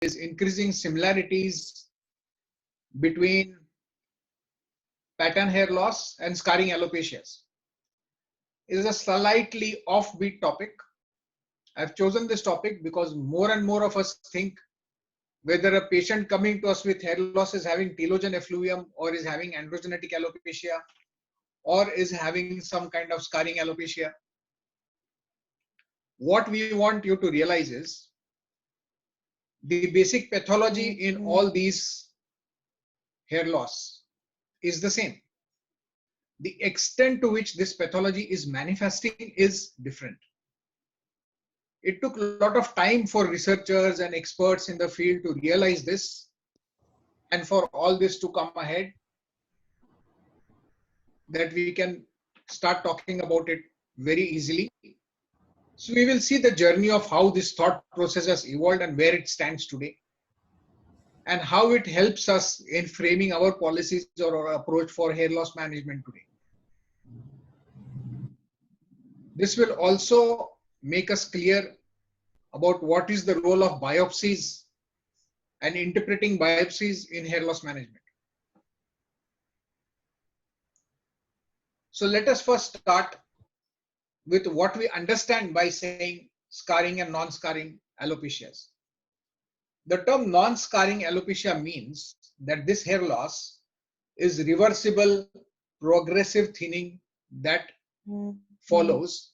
is increasing similarities between pattern hair loss and scarring alopecias. It is a slightly offbeat topic. I've chosen this topic because more and more of us think whether a patient coming to us with hair loss is having telogen effluvium or is having androgenetic alopecia or is having some kind of scarring alopecia. What we want you to realize is the basic pathology in all these hair loss is the same. The extent to which this pathology is manifesting is different. It took a lot of time for researchers and experts in the field to realize this and for all this to come ahead that we can start talking about it very easily. So we will see the journey of how this thought process has evolved and where it stands today, and how it helps us in framing our policies or our approach for hair loss management today. This will also make us clear about what is the role of biopsies and interpreting biopsies in hair loss management. So let us first start with what we understand by saying scarring and non-scarring alopecias. The term non-scarring alopecia means that this hair loss is reversible, progressive thinning that follows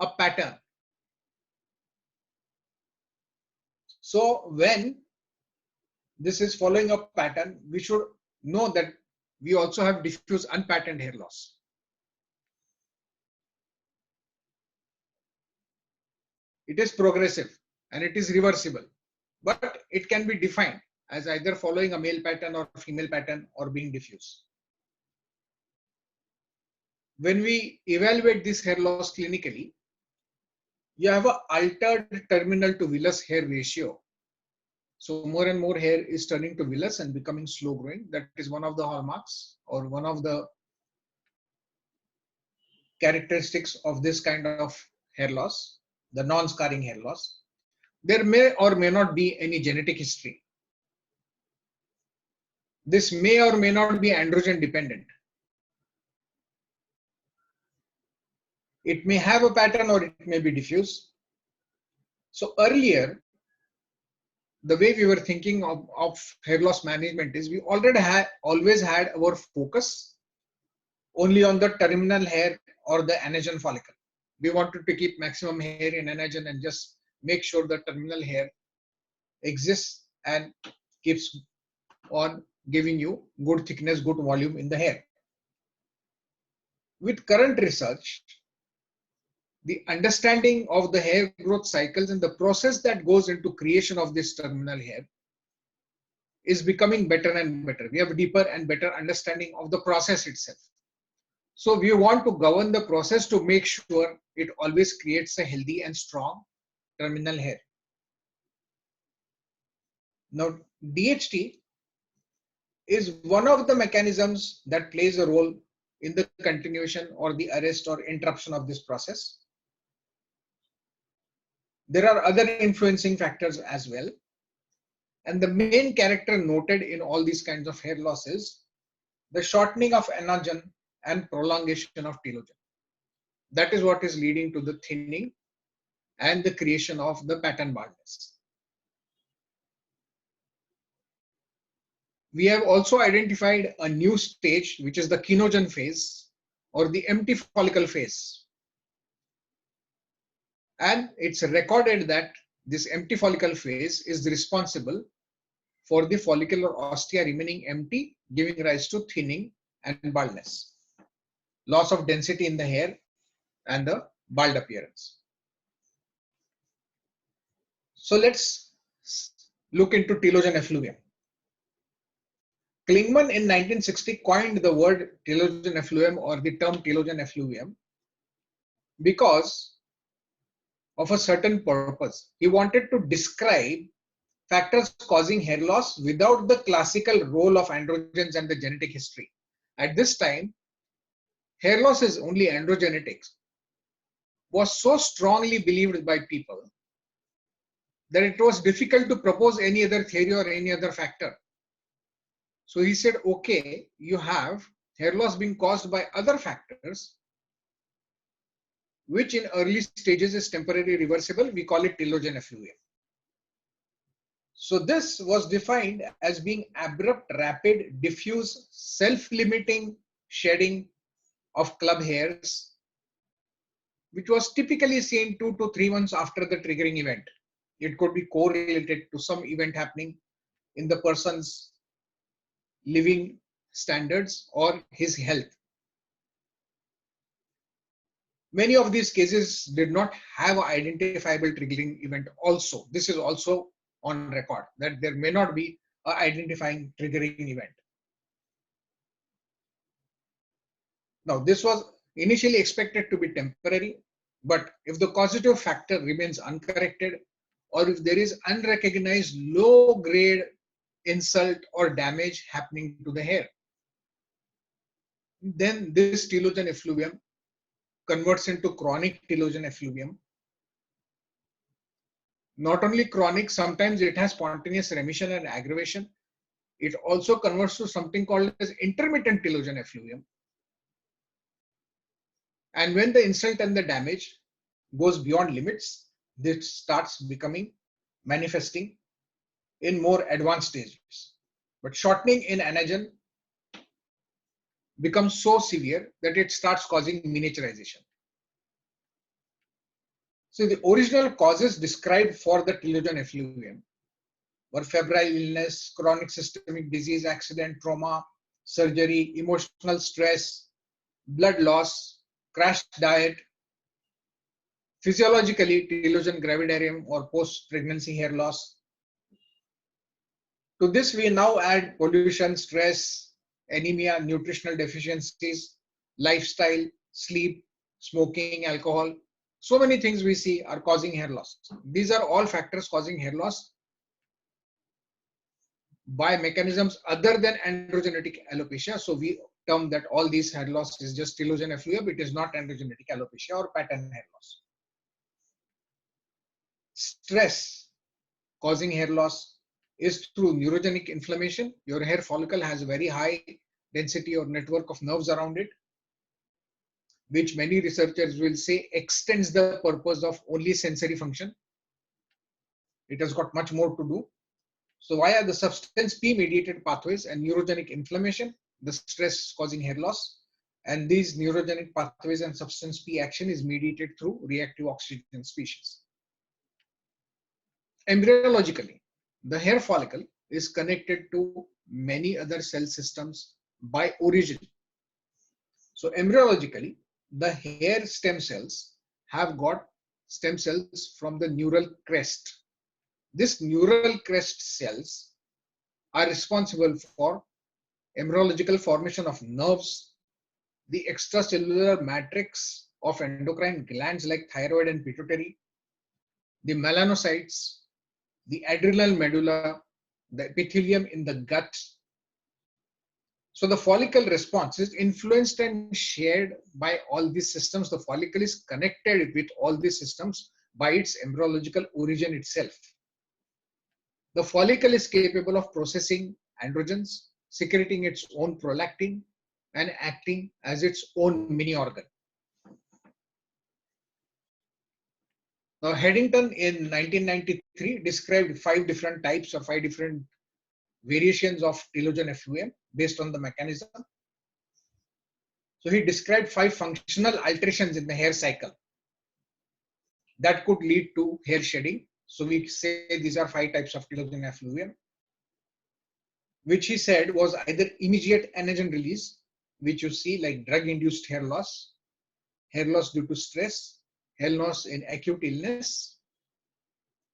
a pattern. So when this is following a pattern, we should know that we also have diffuse unpatterned hair loss. It is progressive and it is reversible, but it can be defined as either following a male pattern or female pattern or being diffuse. When we evaluate this hair loss clinically, you have an altered terminal to villus hair ratio. So more and more hair is turning to villus and becoming slow growing. That is one of the hallmarks or one of the characteristics of this kind of hair loss, the non-scarring hair loss. There may or may not be any genetic history. This may or may not be androgen dependent. It may have a pattern or it may be diffuse. So earlier, the way we were thinking of hair loss management is we always had our focus only on the terminal hair or the anagen follicle. We wanted to keep maximum hair in anagen and just make sure the terminal hair exists and keeps on giving you good thickness, good volume in the hair. With current research, the understanding of the hair growth cycles and the process that goes into creation of this terminal hair is becoming better and better. We have a deeper and better understanding of the process itself. So we want to govern the process to make sure it always creates a healthy and strong terminal hair. Now, DHT is one of the mechanisms that plays a role in the continuation or the arrest or interruption of this process. There are other influencing factors as well. And the main character noted in all these kinds of hair loss is the shortening of anagen and prolongation of telogen. That is what is leading to the thinning and the creation of the pattern baldness. We have also identified a new stage, which is the kinogen phase or the empty follicle phase. And it's recorded that this empty follicle phase is responsible for the follicular ostia remaining empty, giving rise to thinning and baldness, loss of density in the hair and the bald appearance. So let's look into telogen effluvium. Klingman in 1960 coined the word telogen effluvium or the term telogen effluvium because of a certain purpose. He wanted to describe factors causing hair loss without the classical role of androgens and the genetic history. At this time, hair loss is only androgenetics was so strongly believed by people that it was difficult to propose any other theory or any other factor. So he said, okay, you have hair loss being caused by other factors, which in early stages is temporarily reversible. We call it telogen effluvium. So this was defined as being abrupt, rapid, diffuse, self-limiting shedding of club hairs, which was typically seen 2 to 3 months after the triggering event. It could be correlated to some event happening in the person's living standards or his health. Many of these cases did not have an identifiable triggering event also. This is also on record, that there may not be an identifying triggering event. Now, this was initially expected to be temporary, but if the causative factor remains uncorrected, or if there is unrecognized low-grade insult or damage happening to the hair, then this telogen effluvium converts into chronic telogen effluvium. Not only chronic, sometimes it has spontaneous remission and aggravation. It also converts to something called as intermittent telogen effluvium. And when the insult and the damage goes beyond limits, this starts manifesting in more advanced stages. But shortening in anagen becomes so severe that it starts causing miniaturization. So the original causes described for the telogen effluvium were febrile illness, chronic systemic disease, accident, trauma, surgery, emotional stress, blood loss, crash diet, physiologically telogen gravidarium or post-pregnancy hair loss. To this, we now add pollution, stress, anemia, nutritional deficiencies, lifestyle, sleep, smoking, alcohol. So many things we see are causing hair loss. These are all factors causing hair loss by mechanisms other than androgenetic alopecia. So we term that all these hair loss is just telogen effluvium. It is not androgenetic alopecia or pattern hair loss. Stress causing hair loss is through neurogenic inflammation. Your hair follicle has a very high density or network of nerves around it, which many researchers will say extends the purpose of only sensory function. It has got much more to do. So via the substance P mediated pathways and neurogenic inflammation, the stress causing hair loss, and these neurogenic pathways and substance P action is mediated through reactive oxygen species. Embryologically, the hair follicle is connected to many other cell systems by origin. So embryologically, the hair stem cells have got stem cells from the neural crest. This neural crest cells are responsible for embryological formation of nerves, the extracellular matrix of endocrine glands like thyroid and pituitary, the melanocytes, the adrenal medulla, the epithelium in the gut. So the follicle response is influenced and shared by all these systems. The follicle is connected with all these systems by its embryological origin itself. The follicle is capable of processing androgens, secreting its own prolactin, and acting as its own mini organ. Now, Headington in 1993 described 5 different types or 5 different variations of telogen effluvium based on the mechanism. So he described 5 functional alterations in the hair cycle that could lead to hair shedding. So we say these are 5 types of telogen effluvium, which he said was either immediate anagen release, which you see like drug-induced hair loss due to stress, hair loss in acute illness,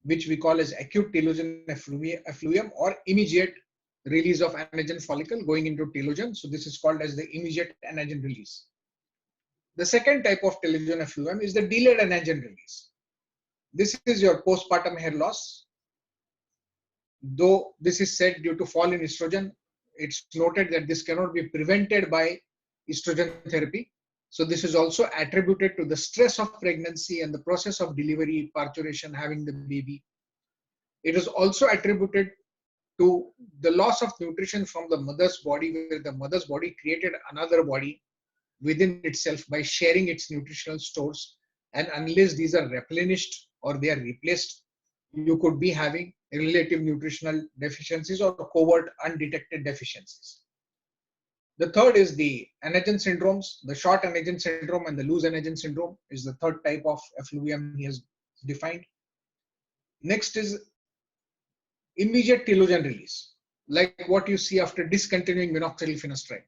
which we call as acute telogen effluvium, or immediate release of anagen follicle going into telogen. So this is called as the immediate anagen release. The second type of telogen effluvium is the delayed anagen release. This is your postpartum hair loss. Though this is said due to fall in estrogen, it's noted that this cannot be prevented by estrogen therapy. So this is also attributed to the stress of pregnancy and the process of delivery, parturition, having the baby. It is also attributed to the loss of nutrition from the mother's body, where the mother's body created another body within itself by sharing its nutritional stores. And unless these are replenished or they are replaced, you could be having relative nutritional deficiencies or covert undetected deficiencies. The third is the anagen syndromes. The short anagen syndrome and the loose anagen syndrome is the third type of effluvium he has defined. Next is immediate telogen release, like what you see after discontinuing minoxidil finasteride.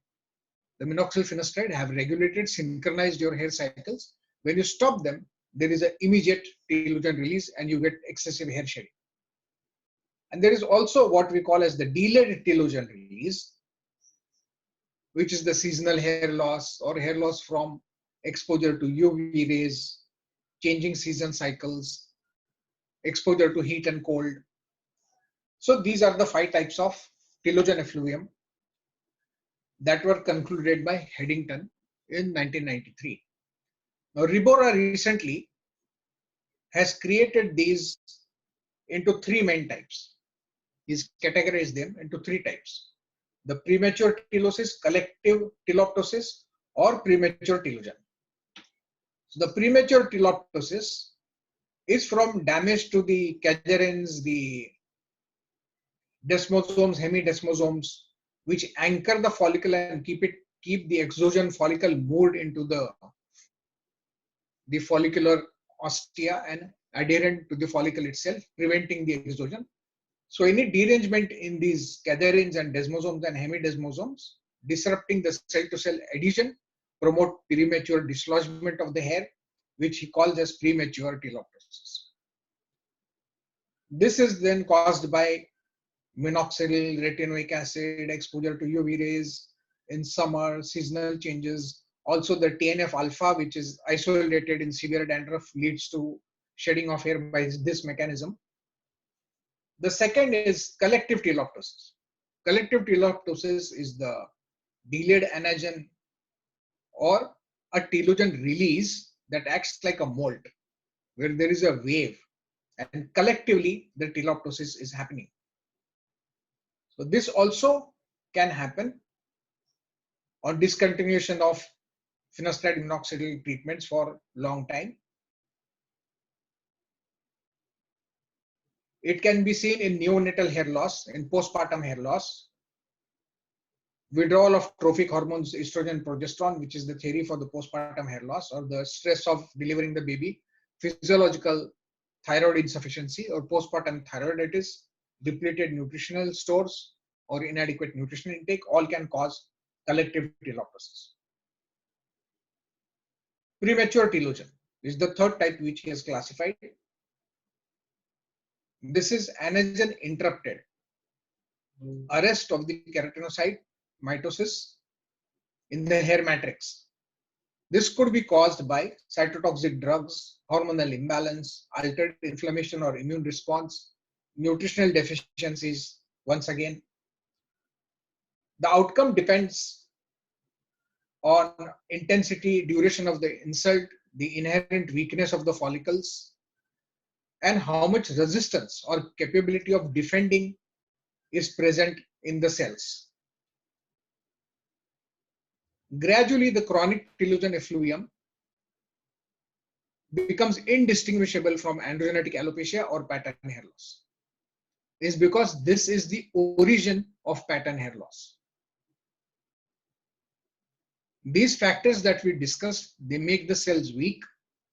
The minoxidil finasteride have regulated, synchronized your hair cycles. When you stop them, there is an immediate telogen release and you get excessive hair shedding. And there is also what we call as the delayed telogen release, which is the seasonal hair loss or hair loss from exposure to UV rays, changing season cycles, exposure to heat and cold. So these are the 5 types of telogen effluvium that were concluded by Headington in 1993. Now, Ribora recently has created these into 3 main types. He's categorized them into 3 types: the premature telosis, collective teloptosis, or premature telogen. So the premature teloptosis is from damage to the cadherins, the desmosomes, hemidesmosomes, which anchor the follicle and keep the exogenous follicle moved into the follicular ostia and adherent to the follicle itself, preventing the exogen. So any derangement in these cadherins and desmosomes and hemidesmosomes, disrupting the cell-to-cell adhesion, promote premature dislodgement of the hair, which he calls as premature teloptosis. This is then caused by minoxidil, retinoic acid, exposure to UV rays in summer, seasonal changes. Also the TNF alpha, which is isolated in severe dandruff, leads to shedding of hair by this mechanism. The second is collective teloptosis. Collective teloptosis is the delayed anagen or a telogen release that acts like a molt, where there is a wave and collectively the teloptosis is happening. So this also can happen on discontinuation of finasteride minoxidil treatments for long time. It can be seen in neonatal hair loss, in postpartum hair loss, withdrawal of trophic hormones, estrogen, progesterone, which is the theory for the postpartum hair loss, or the stress of delivering the baby, physiological thyroid insufficiency or postpartum thyroiditis, depleted nutritional stores, or inadequate nutritional intake, all can cause collective teloptosis. Premature telogen is the third type which he has classified. This is anagen interrupted arrest of the keratinocyte mitosis in the hair matrix. This could be caused by cytotoxic drugs, hormonal imbalance, altered inflammation or immune response, nutritional deficiencies. Once again, the outcome depends on intensity, duration of the insult, the inherent weakness of the follicles, and how much resistance or capability of defending is present in the cells. Gradually, the chronic telogen effluvium becomes indistinguishable from androgenetic alopecia or pattern hair loss. Is because this is the origin of pattern hair loss. These factors that we discussed, they make the cells weak,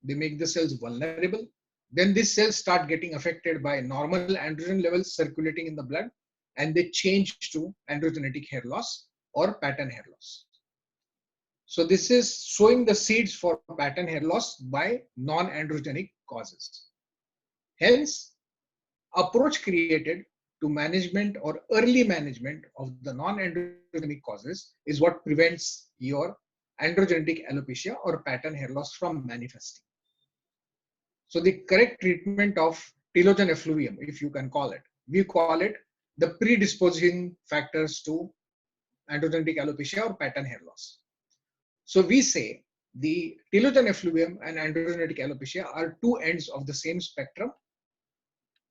they make the cells vulnerable. Then these cells start getting affected by normal androgen levels circulating in the blood, and they change to androgenetic hair loss or pattern hair loss. So this is sowing the seeds for pattern hair loss by non-androgenic causes. Hence, approach created to management or early management of the non-androgenic causes is what prevents your androgenetic alopecia or pattern hair loss from manifesting. So the correct treatment of telogen effluvium, if you can call it, we call it the predisposing factors to androgenetic alopecia or pattern hair loss. So we say the telogen effluvium and androgenetic alopecia are two ends of the same spectrum.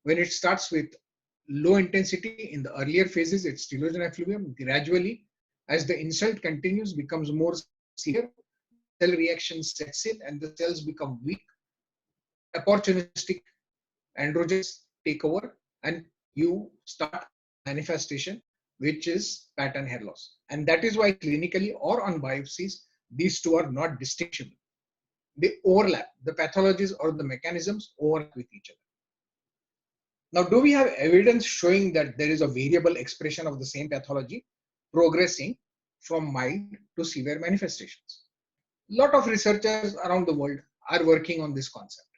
when it starts with low intensity in the earlier phases, it's telogen effluvium. Gradually, as the insult continues, becomes more severe, the cell reaction sets in and the cells become weak. Opportunistic androgens take over and you start manifestation, which is pattern hair loss. And that is why clinically or on biopsies, these two are not distinguishable. They overlap. The pathologies or the mechanisms overlap with each other. Now, do we have evidence showing that there is a variable expression of the same pathology progressing from mild to severe manifestations? A lot of researchers around the world are working on this concept.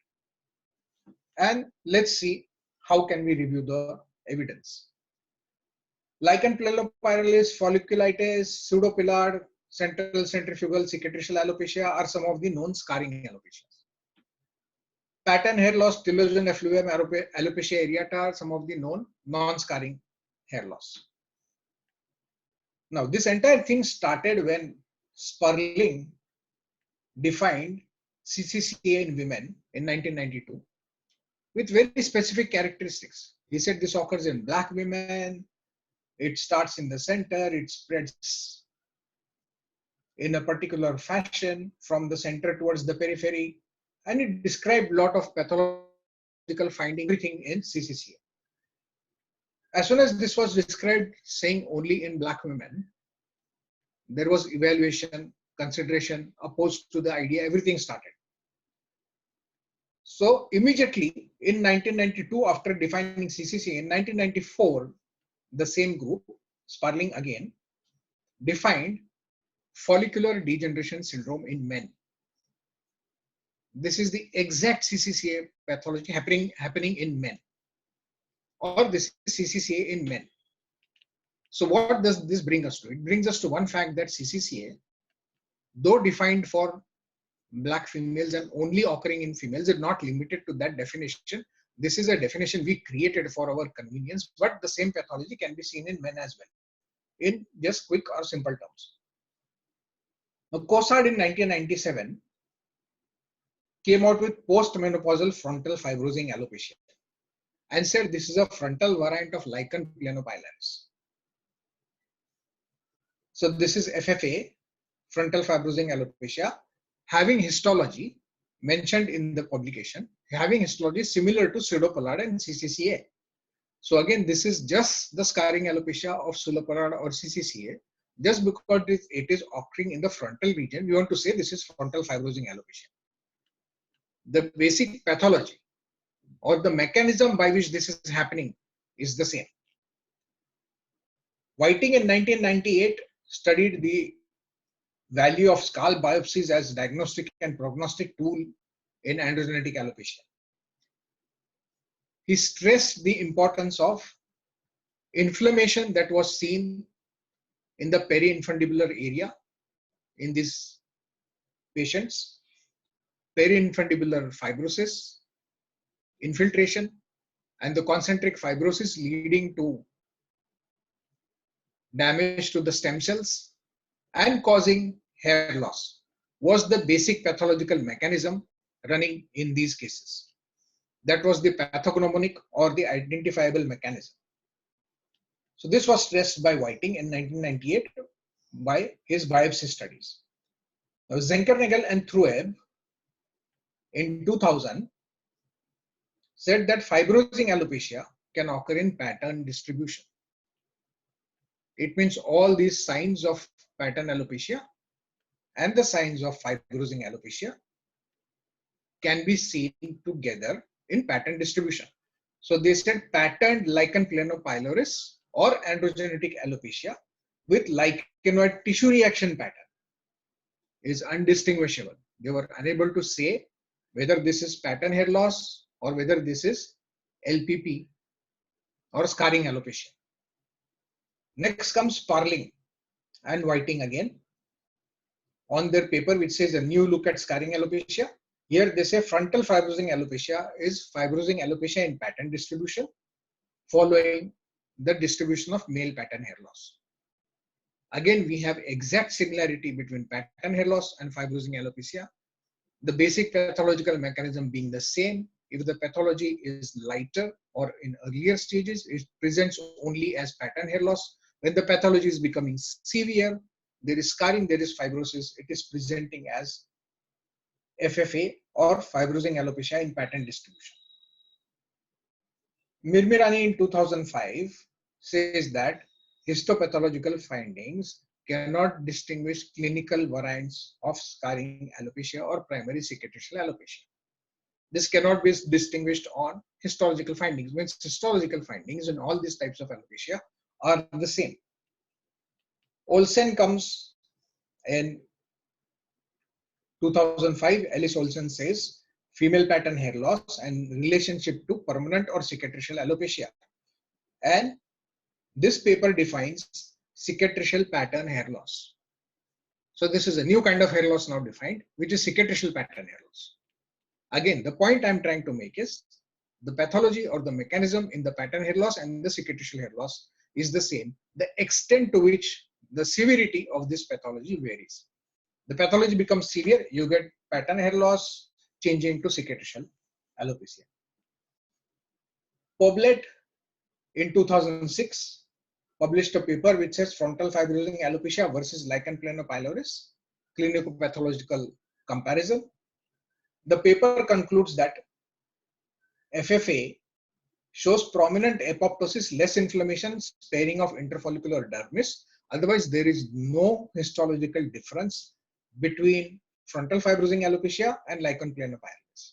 And let's see how can we review the evidence. Lichen planopilaris, folliculitis, pseudopillar, central centrifugal cicatricial alopecia are some of the known scarring alopecias. Pattern hair loss, telogen effluvium, alopecia areata are some of the known non-scarring hair loss. Now, this entire thing started when Sperling defined CCCA in women in 1992 with very specific characteristics. He said this occurs in black women, it starts in the center, it spreads in a particular fashion from the center towards the periphery, and it described a lot of pathological findings, everything in CCCA. As soon as this was described saying only in black women, there was evaluation, consideration, opposed to the idea, everything started. So immediately in 1992, after defining CCCA, in 1994, the same group, Sperling again, defined follicular degeneration syndrome in men. This is the exact CCCA pathology happening in men, or this is CCCA in men. So what does this bring us to? It brings us to one fact that CCCA, though defined for black females and only occurring in females, is not limited to that definition. This is a definition we created for our convenience, but the same pathology can be seen in men as well, in just quick or simple terms. Now, Cosard in 1997 came out with postmenopausal frontal fibrosing alopecia and said this is a frontal variant of lichen planopilaris. So this is FFA, frontal fibrosing alopecia, having histology mentioned in the publication, having histology similar to pseudopillar and CCCA. So again, this is just the scarring alopecia of pseudopillar or CCCA. Just because it is occurring in the frontal region, we want to say this is frontal fibrosing alopecia. The basic pathology or the mechanism by which this is happening is the same. Whiting in 1998 studied the value of scalp biopsies as diagnostic and prognostic tool in androgenetic alopecia. He stressed the importance of inflammation that was seen in the periinfundibular area in these patients, periinfundibular fibrosis, infiltration, and the concentric fibrosis leading to damage to the stem cells and causing hair loss was the basic pathological mechanism running in these cases. That was the pathognomonic or the identifiable mechanism. So this was stressed by Whiting in 1998 by his biopsy studies. Now, Zenker-Nagel and Trueb in 2000 said that fibrosing alopecia can occur in pattern distribution. It means all these signs of pattern alopecia and the signs of fibrosing alopecia can be seen together in pattern distribution. So they said patterned lichen planopilaris or androgenetic alopecia with lichenoid tissue reaction pattern is undistinguishable. They were unable to say whether this is pattern hair loss or whether this is LPP or scarring alopecia. Next comes Sperling and Whiting again on their paper, which says a new look at scarring alopecia. Here they say frontal fibrosing alopecia is fibrosing alopecia in pattern distribution following the distribution of male pattern hair loss. Again, we have exact similarity between pattern hair loss and fibrosing alopecia. The basic pathological mechanism being the same. If the pathology is lighter or in earlier stages, it presents only as pattern hair loss. When the pathology is becoming severe, there is scarring, there is fibrosis, it is presenting as FFA or fibrosing alopecia in pattern distribution. Mirmirani in 2005 says that histopathological findings cannot distinguish clinical variants of scarring alopecia or primary cicatricial alopecia. This cannot be distinguished on histological findings, means histological findings in all these types of alopecia are the same. Olsen comes in 2005. Alice Olsen says female pattern hair loss and relationship to permanent or cicatricial alopecia. And this paper defines cicatricial pattern hair loss. So this is a new kind of hair loss now defined, which is cicatricial pattern hair loss. Again, the point I'm trying to make is the pathology or the mechanism in the pattern hair loss and the cicatricial hair loss is the same. The extent to which the severity of this pathology varies. The pathology becomes severe, you get pattern hair loss changing to cicatricial alopecia. Poblet in 2006 published a paper which says frontal fibrosing alopecia versus lichen planopilaris, clinico-pathological comparison. The paper concludes that FFA shows prominent apoptosis, less inflammation, sparing of interfollicular dermis. Otherwise, there is no histological difference between frontal fibrosing alopecia and lichen planopilaris.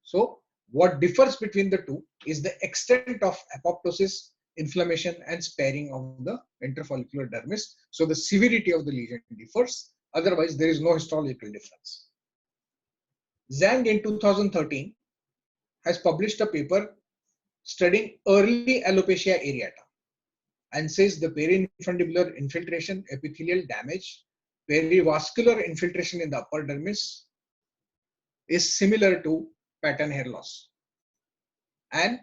So, what differs between the two is the extent of apoptosis, inflammation, and sparing of the interfollicular dermis. So, the severity of the lesion differs. Otherwise, there is no histological difference. Zhang in 2013 has published a paper studying early alopecia areata and says the peri-infundibular infiltration, epithelial damage, perivascular infiltration in the upper dermis is similar to pattern hair loss. And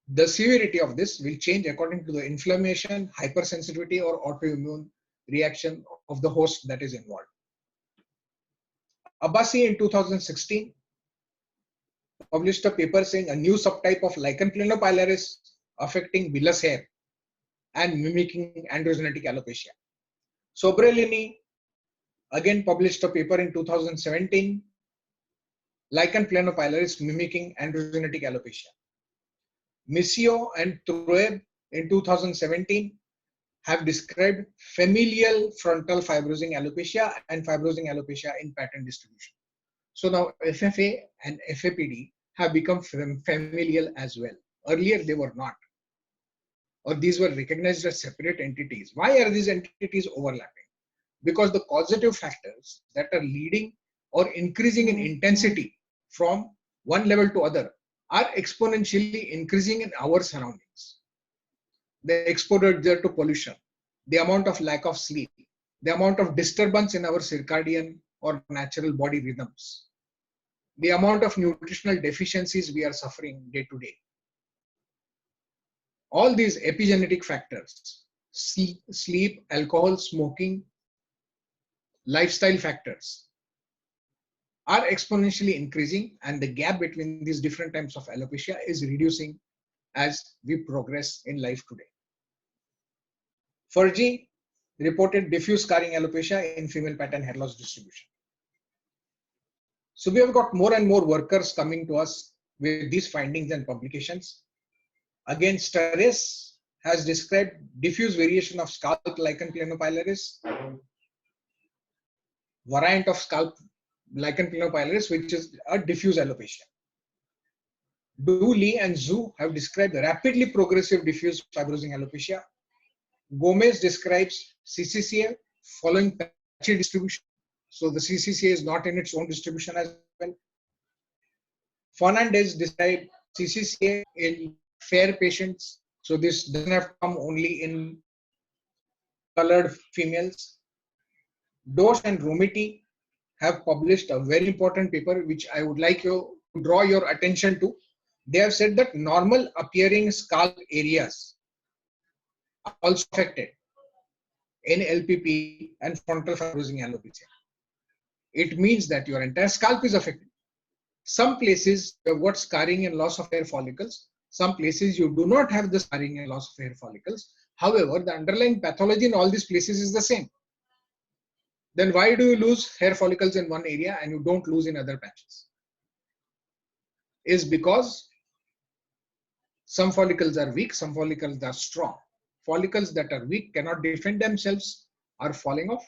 the severity of this will change according to the inflammation, hypersensitivity, or autoimmune reaction of the host that is involved. Abbasi in 2016 published a paper saying a new subtype of lichen planopilaris affecting villus hair and mimicking androgenetic alopecia. Sobrellini again published a paper in 2017, lichen planopilaris mimicking androgenetic alopecia. Missio and Trueb in 2017 have described familial frontal fibrosing alopecia and fibrosing alopecia in pattern distribution. So now FFA and FAPD have become familial as well. Earlier they were not, or these were recognized as separate entities. Why are these entities overlapping? Because the causative factors that are leading or increasing in intensity from one level to other are exponentially increasing in our surroundings. The exposure to pollution, the amount of lack of sleep, the amount of disturbance in our circadian or natural body rhythms, the amount of nutritional deficiencies we are suffering day to day. All these epigenetic factors, sleep, alcohol, smoking, lifestyle factors are exponentially increasing, and the gap between these different types of alopecia is reducing as we progress in life today. Fergie reported diffuse scarring alopecia in female pattern hair loss distribution. So we have got more and more workers coming to us with these findings and publications. Again, Starres has described diffuse variation of scalp lichen planopilaris, variant of scalp lichen planopilaris, which is a diffuse alopecia. Du, Li, and Zhu have described rapidly progressive diffuse fibrosing alopecia. Gomez describes CCCA following patchy distribution. So the CCCA is not in its own distribution as well. Fernandez described CCCA in fair patients. So this doesn't have to come only in colored females. Dosh and Romiti have published a very important paper which I would like you to draw your attention to. They have said that normal appearing scalp areas are also affected in LPP and frontal fibrosing alopecia. It means that your entire scalp is affected. Some places you have got scarring and loss of hair follicles. Some places you do not have the scarring and loss of hair follicles. However, the underlying pathology in all these places is the same. Then why do you lose hair follicles in one area and you don't lose in other patches? Is because some follicles are weak, some follicles are strong. Follicles that are weak cannot defend themselves, are falling off.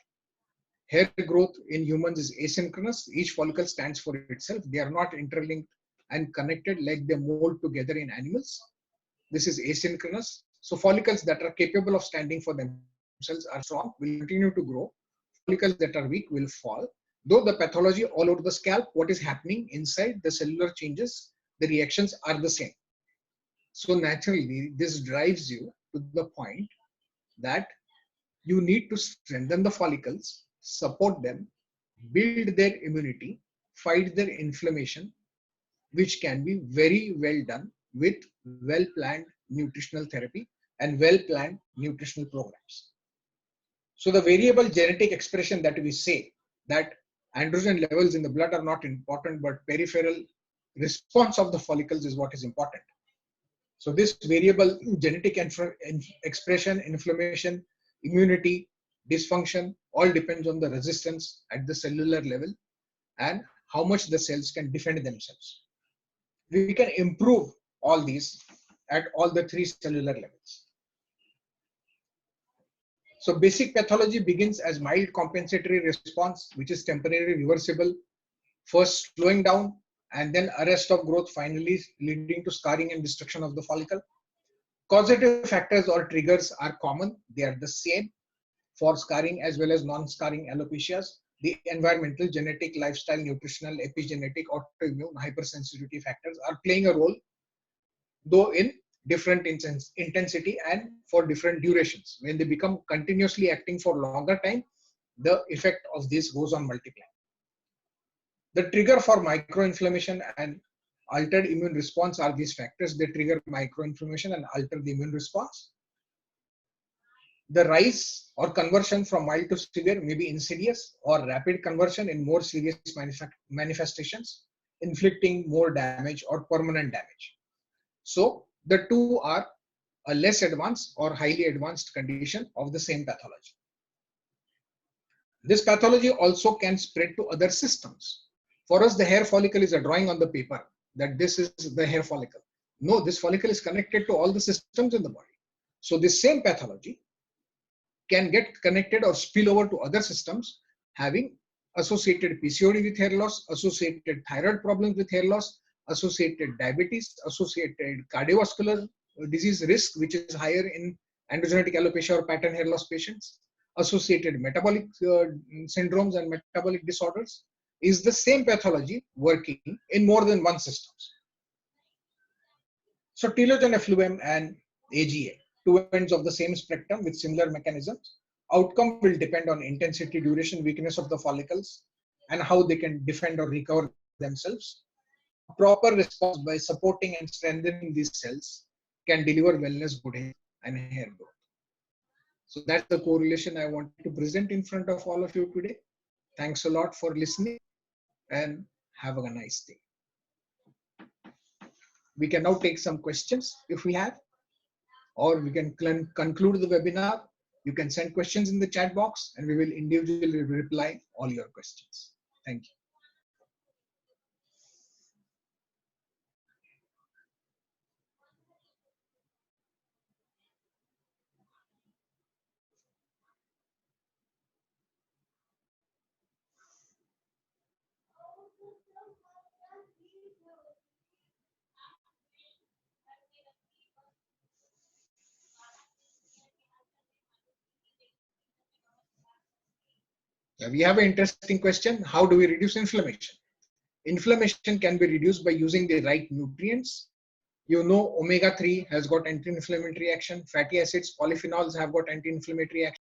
Hair growth in humans is asynchronous. Each follicle stands for itself. They are not interlinked and connected like they mold together in animals. This is asynchronous. So follicles that are capable of standing for themselves are strong, will continue to grow. Follicles that are weak will fall. Though the pathology all over the scalp, what is happening inside the cellular changes, the reactions are the same. So naturally, this drives you to the point that you need to strengthen the follicles, support them, build their immunity, fight their inflammation, which can be very well done with well-planned nutritional therapy and well-planned nutritional programs. So the variable genetic expression that we say that androgen levels in the blood are not important, but peripheral response of the follicles is what is important. So this variable genetic expression, inflammation, immunity, dysfunction, all depends on the resistance at the cellular level and how much the cells can defend themselves. We can improve all these at all the three cellular levels. So basic pathology begins as mild compensatory response, which is temporary reversible, first slowing down and then arrest of growth, finally leading to scarring and destruction of the follicle. Causative factors or triggers are common. They are the same for scarring as well as non-scarring alopecias. The environmental, genetic, lifestyle, nutritional, epigenetic, autoimmune, hypersensitivity factors are playing a role, though in different intensity and for different durations. When they become continuously acting for longer time, the effect of this goes on multiplying. The trigger for microinflammation and altered immune response are these factors. They trigger microinflammation and alter the immune response. The rise or conversion from mild to severe may be insidious or rapid conversion in more serious manifestations, inflicting more damage or permanent damage. So the two are a less advanced or highly advanced condition of the same pathology. This pathology also can spread to other systems. For us, the hair follicle is a drawing on the paper that this is the hair follicle. No, this follicle is connected to all the systems in the body. So this same pathology can get connected or spill over to other systems, having associated PCOD with hair loss, associated thyroid problems with hair loss, associated diabetes, associated cardiovascular disease risk, which is higher in androgenetic alopecia or pattern hair loss patients, associated metabolic syndromes and metabolic disorders, is the same pathology working in more than one systems. So telogen effluvium and AGA, two ends of the same spectrum with similar mechanisms. Outcome will depend on intensity, duration, weakness of the follicles, and how they can defend or recover themselves. A proper response by supporting and strengthening these cells can deliver wellness, good health, and hair growth. So that's the correlation I wanted to present in front of all of you today. Thanks a lot for listening and have a nice day. We can now take some questions if we have, or we can conclude the webinar. You can send questions in the chat box and we will individually reply all your questions. Thank you. We have an interesting question. How do we reduce inflammation? Inflammation can be reduced by using the right nutrients. You know, omega-3 has got anti-inflammatory action. Fatty acids, polyphenols have got anti-inflammatory action.